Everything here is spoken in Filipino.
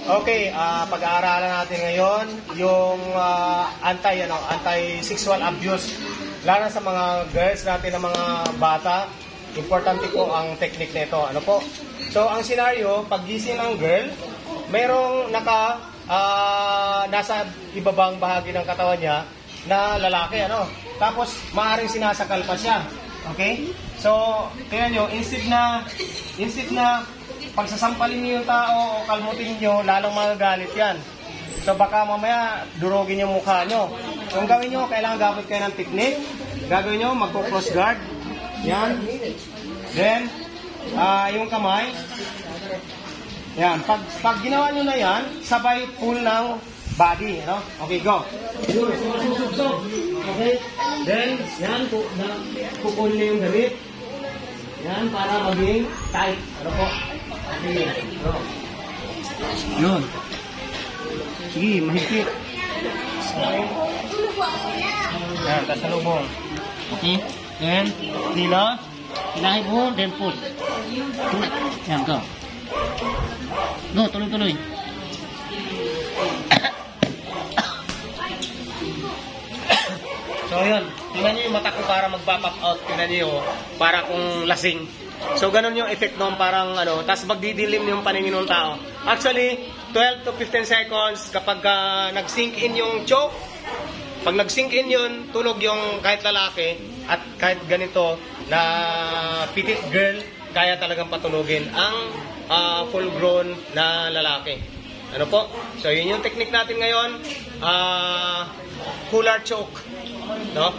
Okay, pag-aaralan natin ngayon yung anti-sexual abuse. Lalo sa mga girls natin, na mga bata, importante po ang technique nito. Ano po? So, ang senaryo, paggising ng girl, mayroong nasa ibabang bahagi ng katawan niya na lalaki, ano? Tapos, maaaring sinasakal pa siya. Okay? So, kaya nyo, instead na pagsasampalin niyo yung tao o kalmutin niyo, lalong magagalit yan. So, baka mamaya durugin yung mukha nyo. Kung gawin nyo, kailangan gamit kayo ng technique. Gagawin nyo, magpo-cross guard. Yan. Then, yung kamay. Yan. Pag ginawa nyo na yan, sabay pull ng body. Ano? Okay, go. Okay. Then, yan. Pupul nyo yung damit. Yan, para maging tight. Ano po? Okay. Ano? Yun. Sige, mahigpit. Yan, kasalubong. Okay. Then, hila. Hilahin mo, then push. Yan, go. Go, tuloy-tuloy. So, yun. Tingnan nyo yung mata ko para mag-pop out. Tingnan nyo yung para kung lasing. So, ganun yung effect noon, parang ano, tapos magdidilim yung paningin ng tao. Actually, 12 to 15 seconds kapag nag-sink in yung choke. Pag nag-sink in yun, tulog yung kahit lalaki at kahit ganito na petite girl, kaya talagang patulogin ang full-grown na lalaki. Ano po? So, yun yung technique natin ngayon. Collar choke. No?